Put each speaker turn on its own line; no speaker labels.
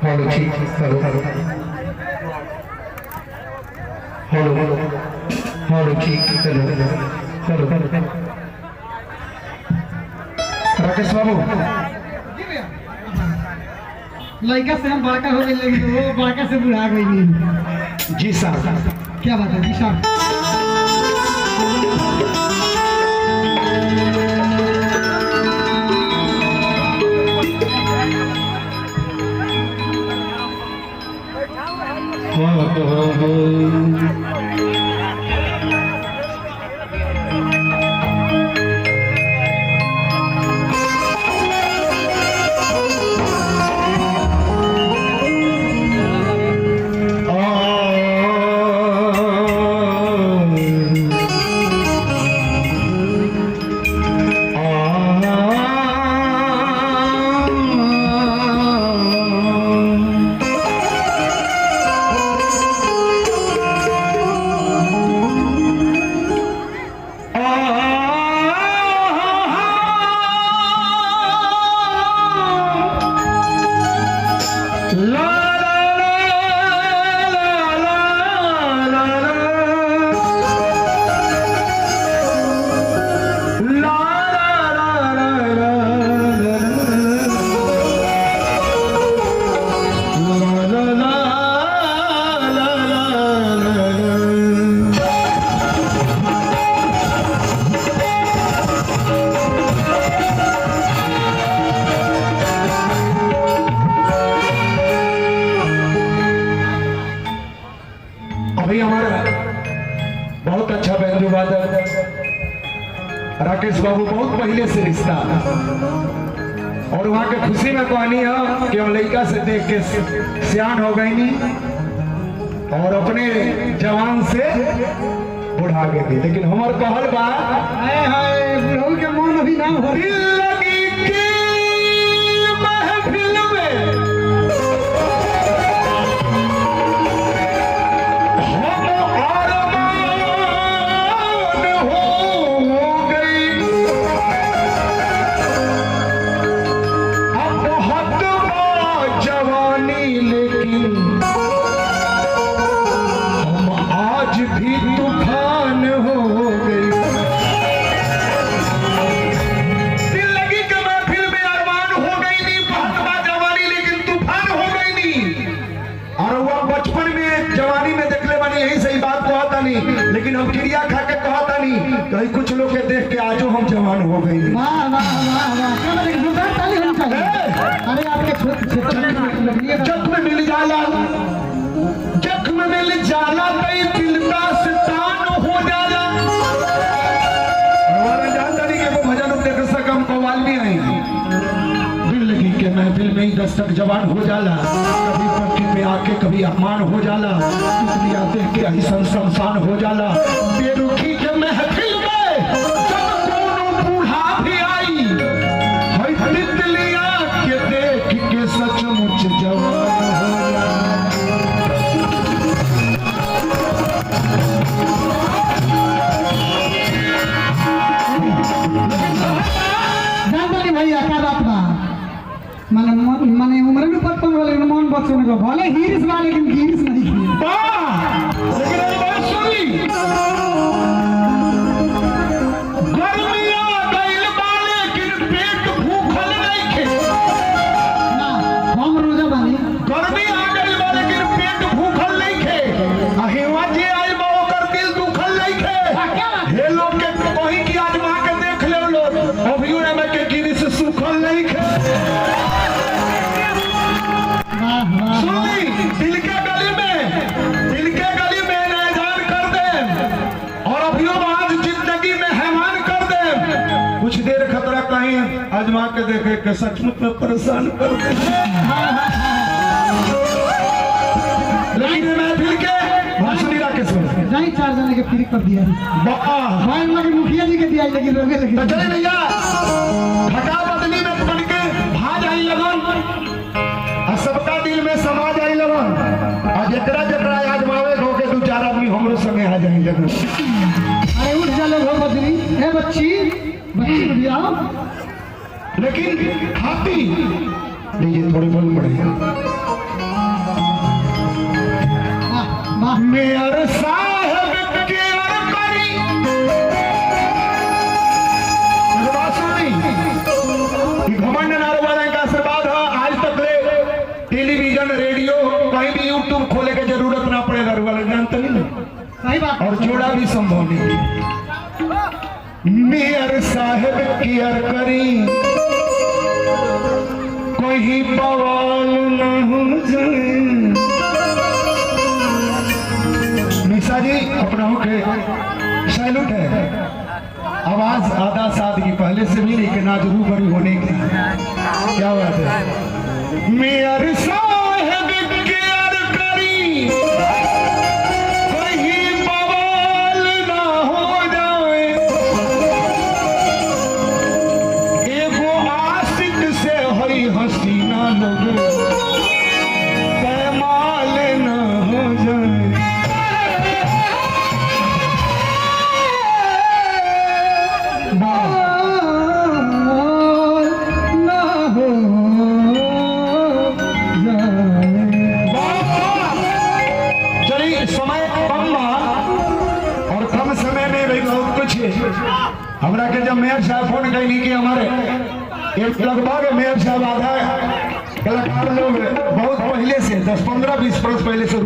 Hello ठीक hello hello hello hello ठीक hello hello Rakesh बाबू
लड़का से हम बड़का हो गए लेकिन वो बड़का से बुढ़ा गई नहीं।
जी साहब
क्या बात है जी साहब।
अभी हमारा बहुत अच्छा बैंजो वादक राकेश बाबू बहुत पहले से रिश्ता और वहाँ के खुशी में कहानी है कि हम लड़का से देख के सियान हो गई नहीं और अपने जवान से बुढ़ा गए थे। लेकिन हमार कहल बा
हाय हाय बुढ़ऊ के मन अभी ना हो।
लेकिन हम क्रिया खा के कहता नहीं कहीं कुछ लोग के देख के आजो हम जवान हो गई।
वाह वाह वाह वाह अरे आपके
जख्म मिल जाला जख्म मिल जाला कई दिल का सितान हो जाला। हमारा जानता नहीं कि वो भजन देख सकम कवाल भी आई दिल लगी के महफिल में ही दस्तक जवान हो जाला। कभी पट्टी पे आके कभी अपमान हो जाला दुनिया देख के अहिसन शमशान हो जाला। बेरुखी के महफिल में जब कोनो बूढ़ा भी आई हई तितलिया के देख के सचमुच जवान हो जाला।
जानता भैया क्या बात बा माने माने उम्र में पटपन वाले मन बच्चों को भले हीरिस बा लेकिन गिरिस नहीं की
बा लेकिन एक बात सुनी गर्मिया गइल बा लेकिन पेट भूखल नहीं खे
ना हम रोजा बानी
गर्मी आ गइल बा लेकिन पेट भूखल नहीं खे अहेवा जे आइल बा ओकर दिल दुखल नहीं खे। हे लोग के कहीं की आजमा के देख ले लोग अभियो में के गिरिस सुखल नहीं खे। सुनी दिल के गली में ऐलान कर दे और अभियो आज जिंदगी में हैवान कर दे। कुछ देर खतरा कहीं आजमा के देखे के सचमुच में परेशान कर दे। लेकिन मैं दिल के भाषणी राकेश
नहीं 4 जने के फ्री कर दिया भाई मगर मुखिया जी के दिया लेकिन रोगे लगे
तो चले भैया घटा बदली में बन के भाज आई लगन और सबका दिल में समा जाई लगन और जकरा जकरा आजमावे धोके 2-4 आदमी हमरो संगे आ जाई लगन।
अरे उठ जा लोग बदली ए बच्ची बच्ची बढ़िया
लेकिन खाती लीजिए थोड़े बोल पड़े मेयर साहब के अरकरी घमंड नारोवाला का आशीर्वाद है। आज तक ले टेलीविजन रेडियो कहीं भी यूट्यूब खोले की जरूरत ना पड़े नारोवाला जानते नहीं
सही बात
और जोड़ा भी संभव नहीं। मेयर साहब की अरकरी कोई बवाल न हो जाए। निशा जी अपना के सैल्यूट है। आवाज आधा सादगी पहले से भी लेकिन आज रूबरू होने की क्या बात है। मेयर साहब की अरकरी कोई बवाल न हो जाए। एगो आशिक से हई हसीना लोग पैमाल न हो जाए। समय कम और कम समय में भी बहुत कुछ हमरा के जब मेयर साहब फोन कैली कि हमारे एक लगभग मेयर साहब आधा कलाकार लोग बहुत पहले से 10-15-20 वर्ष पहले से